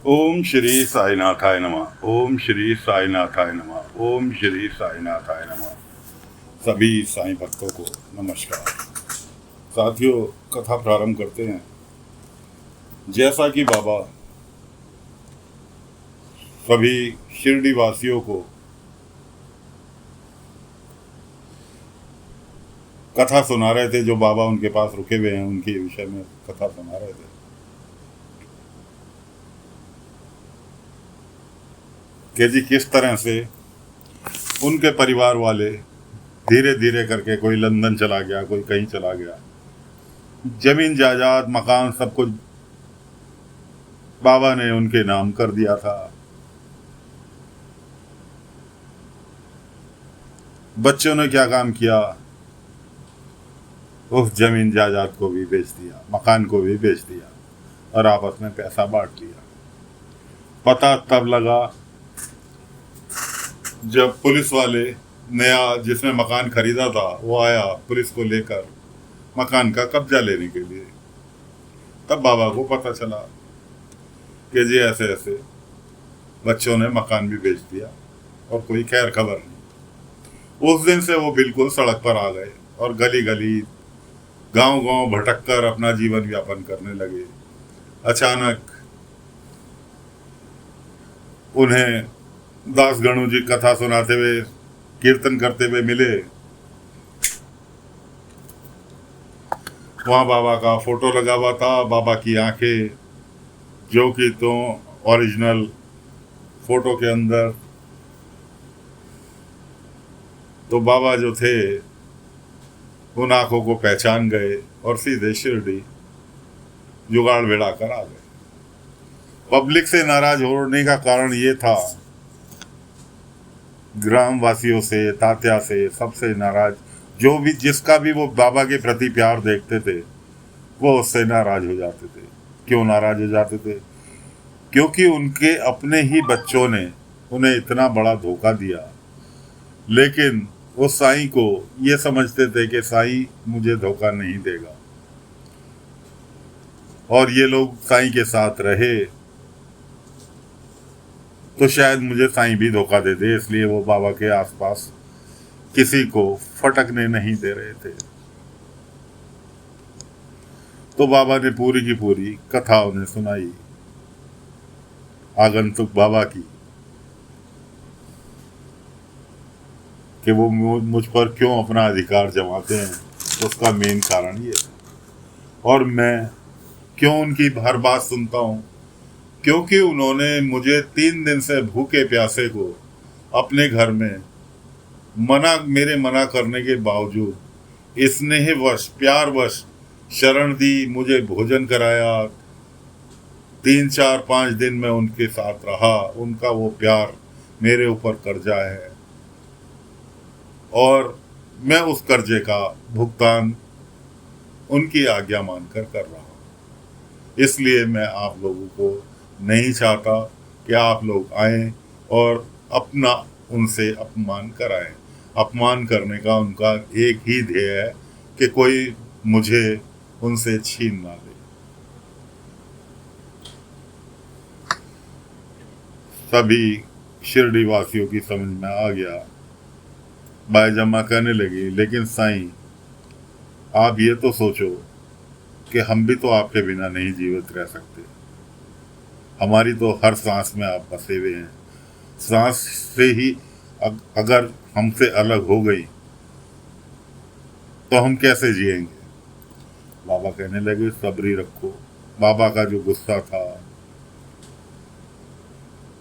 ओम श्री साईनाथाय नमः। ओम श्री साईनाथाय नमः। ओम श्री साईनाथाय नमः। सभी साईं भक्तों को नमस्कार। साथियों, कथा प्रारंभ करते हैं। जैसा कि बाबा सभी शिरडी वासियों को कथा सुना रहे थे, जो बाबा उनके पास रुके हुए हैं उनके विषय में कथा सुना रहे थे कि जी किस तरह से उनके परिवार वाले धीरे धीरे करके कोई लंदन चला गया, कोई कहीं चला गया, जमीन जायदाद मकान सब कुछ बाबा ने उनके नाम कर दिया था। बच्चों ने क्या काम किया, उस जमीन जायदाद को भी बेच दिया, मकान को भी बेच दिया और आपस में पैसा बांट लिया। पता तब लगा जब पुलिस वाले नया जिसने मकान खरीदा था वो आया पुलिस को लेकर मकान का कब्जा लेने के लिए। तब बाबा को पता चला कि जी ऐसे ऐसे बच्चों ने मकान भी बेच दिया और कोई खैर खबर नहीं। उस दिन से वो बिल्कुल सड़क पर आ गए और गली गली गांव गांव भटक कर अपना जीवन यापन करने लगे। अचानक उन्हें दास गणु जी कथा सुनाते हुए कीर्तन करते हुए मिले। वहां बाबा का फोटो लगा हुआ था, बाबा की आंखें जो कि तो ओरिजिनल फोटो के अंदर। तो बाबा जो थे उन आंखों को पहचान गए और सीधे शिरडी जुगाड़ भिड़ा कर आ गए। पब्लिक से नाराज होने का कारण ये था, ग्राम वासियों से, तात्या से, सबसे नाराज, जो भी जिसका भी वो बाबा के प्रति प्यार देखते थे वो उससे नाराज हो जाते थे। क्यों नाराज हो जाते थे? क्योंकि उनके अपने ही बच्चों ने उन्हें इतना बड़ा धोखा दिया, लेकिन वो साईं को ये समझते थे कि साईं मुझे धोखा नहीं देगा, और ये लोग साईं के साथ रहे तो शायद मुझे साईं भी धोखा दे दे, इसलिए वो बाबा के आसपास किसी को फटकने नहीं दे रहे थे। तो बाबा ने पूरी की पूरी कथा उन्हें सुनाई, आगंतुक बाबा की, कि वो मुझ पर क्यों अपना अधिकार जमाते हैं। उसका मेन कारण ये है। और मैं क्यों उनकी हर बात सुनता हूँ? क्योंकि उन्होंने मुझे 3 दिन से भूखे प्यासे को अपने घर में मेरे मना करने के बावजूद स्नेहवश प्यारवश शरण दी, मुझे भोजन कराया। 3 4 5 दिन में उनके साथ रहा। उनका वो प्यार मेरे ऊपर कर्जा है और मैं उस कर्जे का भुगतान उनकी आज्ञा मानकर कर रहा हूँ। इसलिए मैं आप लोगों को नहीं चाहता कि आप लोग आएं और अपना उनसे अपमान कराएं। अपमान करने का उनका एक ही ध्येय है कि कोई मुझे उनसे छीन ना ले। सभी शिरडी वासियों की समझ में आ गया। बाईजम्मा कहने लगी, लेकिन साईं आप ये तो सोचो कि हम भी तो आपके बिना नहीं जीवित रह सकते। हमारी तो हर सांस में आप बसे हुए हैं। सांस से ही अगर हमसे अलग हो गई तो हम कैसे जिएंगे? बाबा कहने लगे, सब्री रखो। बाबा का जो गुस्सा था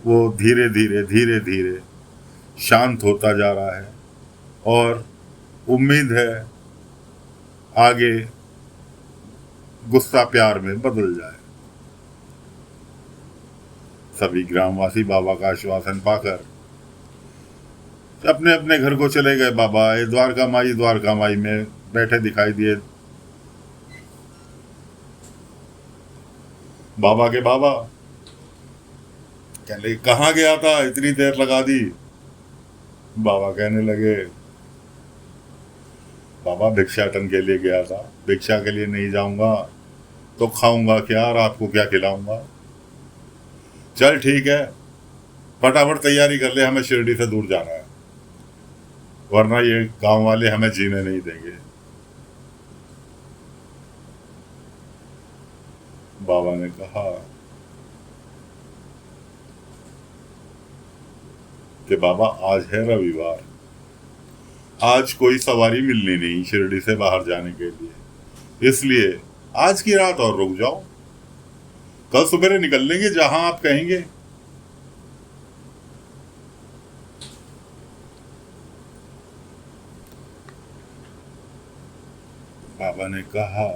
वो धीरे धीरे शांत होता जा रहा है और उम्मीद है आगे गुस्सा प्यार में बदल जाए। सभी ग्रामवासी बाबा का आश्वासन पाकर अपने अपने घर को चले गए। बाबा ये द्वारका माई में बैठे दिखाई दिए। बाबा के बाबा कहने लगे, कहाँ गया था, इतनी देर लगा दी? बाबा कहने लगे, बाबा भिक्षाटन के लिए गया था। भिक्षा के लिए नहीं जाऊंगा तो खाऊंगा क्या, रात को क्या खिलाऊंगा? चल ठीक है, फटाफट तैयारी कर ले, हमें शिरडी से दूर जाना है, वरना ये गांव वाले हमें जीने नहीं देंगे। बाबा ने कहा कि बाबा आज है रविवार, आज कोई सवारी मिलनी नहीं शिरडी से बाहर जाने के लिए, इसलिए आज की रात और रुक जाओ, कल सुबह निकल लेंगे जहां आप कहेंगे। बाबा ने कहा,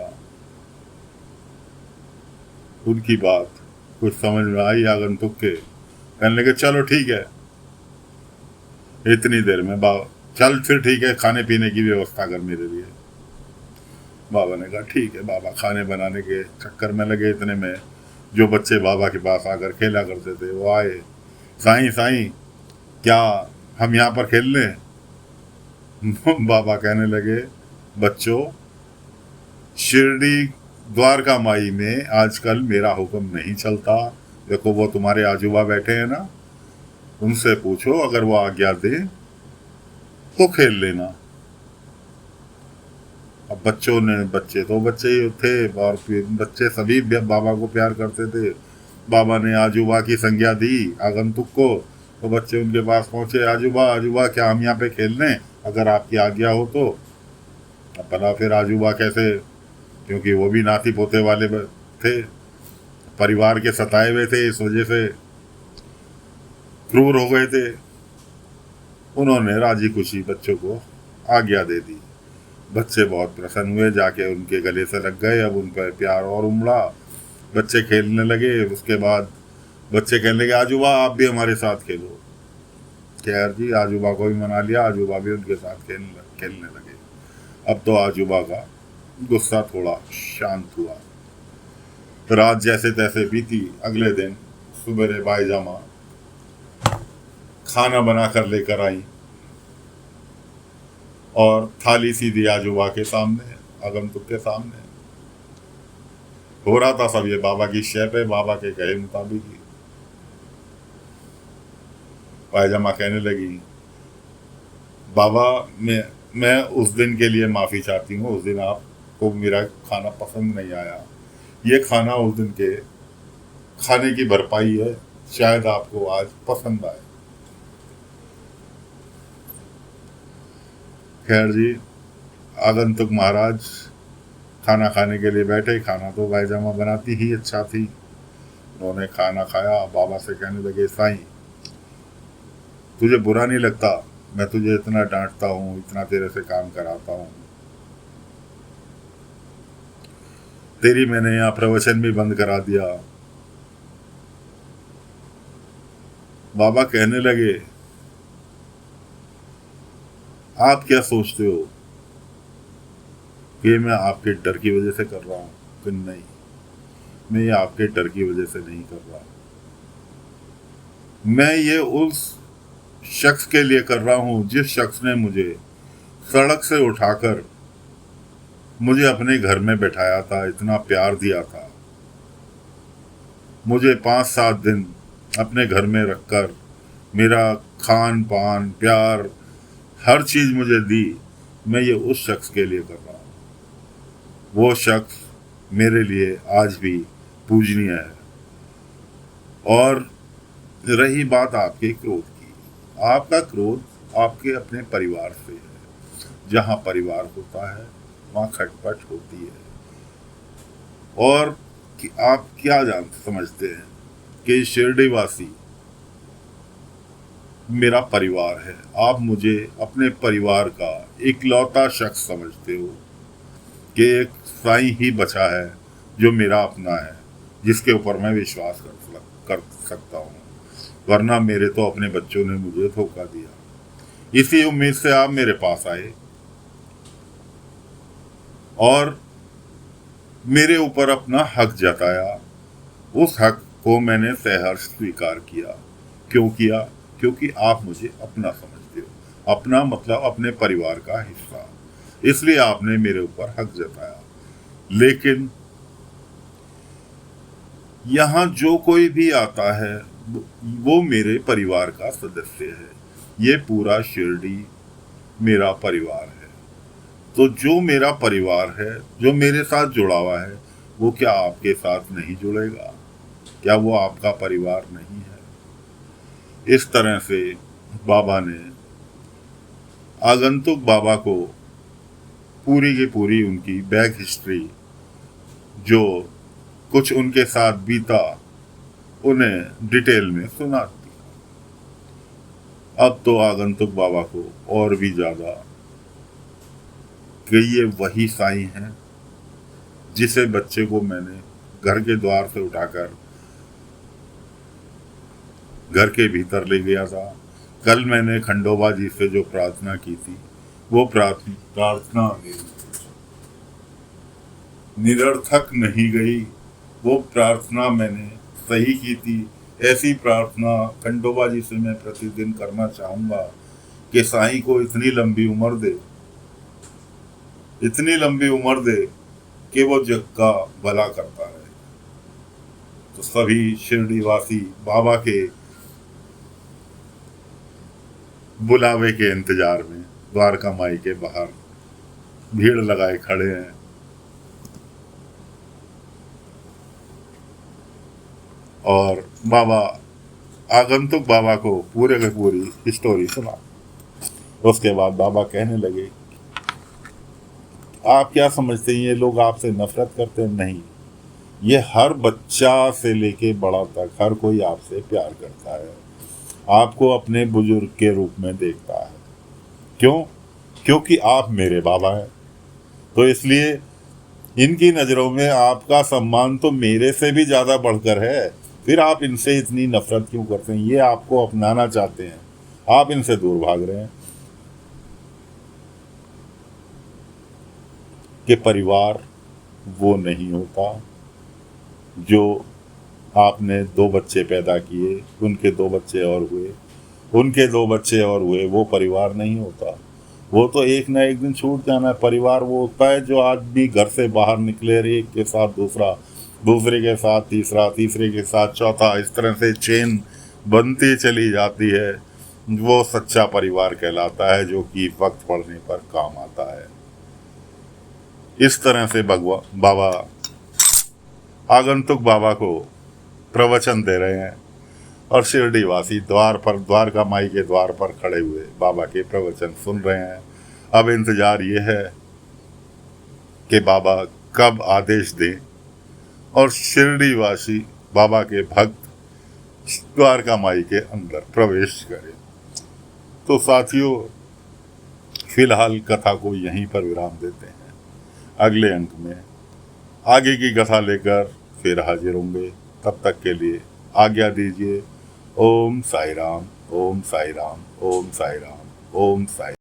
उनकी बात कुछ समझ में आई आगंतुक के, कहने लगे चलो ठीक है, इतनी देर में बाबा चल फिर ठीक है, खाने पीने की व्यवस्था कर मेरे लिए। बाबा ने कहा ठीक है। बाबा खाने बनाने के चक्कर में लगे, इतने में जो बच्चे बाबा के पास आकर खेला करते थे वो आए, साईं साईं क्या हम यहाँ पर खेल लें? बाबा कहने लगे, बच्चों शिरडी द्वारका माई में आजकल मेरा हुक्म नहीं चलता, देखो वो तुम्हारे आजूबा बैठे हैं ना, उनसे पूछो, अगर वो आज्ञा दे तो खेल लेना। अब बच्चे तो बच्चे ही थे, और बच्चे सभी बाबा को प्यार करते थे। बाबा ने आजूबा की संज्ञा दी आगंतुक को, तो बच्चे उनके पास पहुंचे, आजूबा आजूबा क्या हम यहाँ पे खेल लें, अगर आपकी आज्ञा हो तो। अब भला फिर आजूबा कैसे, क्योंकि वो भी नाती पोते वाले थे, परिवार के सताए हुए थे, इस वजह से क्रूर हो गए थे। उन्होंने राजी खुशी बच्चों को आज्ञा दे दी। बच्चे बहुत प्रसन्न हुए, जाके उनके गले से लग गए, अब उन पर प्यार और उमड़ा, बच्चे खेलने लगे। उसके बाद बच्चे कहने लगे, आजूबा आप भी हमारे साथ खेलो। खैर जी, आजूबा को भी मना लिया, आजूबा भी उनके साथ खेलने लगे। अब तो आजूबा का गुस्सा थोड़ा शांत हुआ। रात जैसे तैसे बीती। अगले दिन सुबह बाईजामा खाना बना कर लेकर आई और थाली सीधी आजूबा के सामने, आगंतुक के सामने। हो रहा था सब ये बाबा की शय पे, बाबा के कहे मुताबिक ही। पायजामा कहने लगी, बाबा मैं उस दिन के लिए माफ़ी चाहती हूँ, उस दिन आपको मेरा खाना पसंद नहीं आया, ये खाना उस दिन के खाने की भरपाई है, शायद आपको आज पसंद आए। खैर जी, आगंतुक महाराज खाना खाने के लिए बैठे। खाना तो बाईजामा बनाती ही अच्छा थी। उन्होंने खाना खाया, बाबा से कहने लगे, साईं तुझे बुरा नहीं लगता मैं तुझे इतना डांटता हूँ, इतना तेरे से काम कराता हूँ, तेरी मैंने यहाँ प्रवचन भी बंद करा दिया। बाबा कहने लगे, आप क्या सोचते हो कि मैं आपके डर की वजह से कर रहा हूँ? कि नहीं, मैं ये आपके डर की वजह से नहीं कर रहा, मैं ये उस शख्स के लिए कर रहा हूँ जिस शख्स ने मुझे सड़क से उठाकर मुझे अपने घर में बैठाया था, इतना प्यार दिया था, मुझे 5-7 दिन अपने घर में रखकर मेरा खान पान प्यार हर चीज़ मुझे दी। मैं ये उस शख्स के लिए कर रहा हूँ। वो शख्स मेरे लिए आज भी पूजनीय है। और रही बात आपके क्रोध की, आपका क्रोध आपके अपने परिवार से है। जहाँ परिवार होता है वहाँ खटपट होती है। और कि आप क्या समझते हैं कि शिरडीवासी मेरा परिवार है, आप मुझे अपने परिवार का इकलौता शख्स समझते हो कि एक साईं ही बचा है जो मेरा अपना है, जिसके ऊपर मैं विश्वास कर सकता हूँ, वरना मेरे तो अपने बच्चों ने मुझे धोखा दिया। इसी उम्मीद से आप मेरे पास आए और मेरे ऊपर अपना हक जताया। उस हक को मैंने सहर्ष स्वीकार किया। क्यों किया? क्योंकि आप मुझे अपना समझते हो। अपना मतलब अपने परिवार का हिस्सा, इसलिए आपने मेरे ऊपर हक जताया। लेकिन यहाँ जो कोई भी आता है वो मेरे परिवार का सदस्य है। ये पूरा शिरडी मेरा परिवार है। तो जो मेरा परिवार है, जो मेरे साथ जुड़ा हुआ है, वो क्या आपके साथ नहीं जुड़ेगा? क्या वो आपका परिवार नहीं है? इस तरह से बाबा ने आगंतुक बाबा को पूरी की पूरी उनकी बैक हिस्ट्री, जो कुछ उनके साथ बीता, उन्हें डिटेल में सुना दिया। अब तो आगंतुक बाबा को और भी ज्यादा कि ये वही साईं हैं जिसे बच्चे को मैंने घर के द्वार से उठाकर घर के भीतर ले गया था। कल मैंने खंडोबा जी से जो प्रार्थना की थी, वो प्रार्थना निरर्थक नहीं गई। वो प्रार्थना मैंने सही की थी। ऐसी प्रार्थना खंडोबा जी से मैं प्रतिदिन करना चाहूँगा कि साईं को इतनी लंबी उम्र दे, इतनी लंबी उम्र दे कि वो जग का भला करता रहे। तो सभी शिरडी वासी बाबा के बुलावे के इंतजार में द्वारका माई के बाहर भीड़ लगाए खड़े हैं। और बाबा आगंतुक बाबा को पूरे की पूरी स्टोरी सुना। उसके बाद बाबा कहने लगे, आप क्या समझते हैं ये लोग आपसे नफरत करते हैं? नहीं, ये हर बच्चा से लेके बड़ा तक हर कोई आपसे प्यार करता है, आपको अपने बुजुर्ग के रूप में देखता है। क्यों? क्योंकि आप मेरे बाबा हैं। तो इसलिए इनकी नज़रों में आपका सम्मान तो मेरे से भी ज़्यादा बढ़कर है। फिर आप इनसे इतनी नफरत क्यों करते हैं? ये आपको अपनाना चाहते हैं, आप इनसे दूर भाग रहे हैं। कि परिवार वो नहीं होता जो आपने 2 बच्चे पैदा किए, उनके 2 बच्चे और हुए, उनके 2 बच्चे और हुए, वो परिवार नहीं होता। वो तो एक ना एक दिन छूट जाना है। परिवार वो होता है जो आज भी घर से बाहर निकले, एक के साथ दूसरा, दूसरे के साथ तीसरा, तीसरे के साथ चौथा, इस तरह से चेन बनती चली जाती है। वो सच्चा परिवार कहलाता है, जो कि वक्त पड़ने पर काम आता है। इस तरह से बाबा आगंतुक बाबा को प्रवचन दे रहे हैं और शिरडी वासी द्वार पर, द्वारका माई के द्वार पर खड़े हुए बाबा के प्रवचन सुन रहे हैं। अब इंतजार ये है कि बाबा कब आदेश दें और शिरडी वासी बाबा के भक्त द्वारका माई के अंदर प्रवेश करें। तो साथियों, फिलहाल कथा को यहीं पर विराम देते हैं। अगले अंक में आगे की कथा लेकर फिर हाजिर होंगे। तब तक के लिए आज्ञा दीजिए। ओम साई राम, ओम साई राम, ओम साई राम, ओम साई।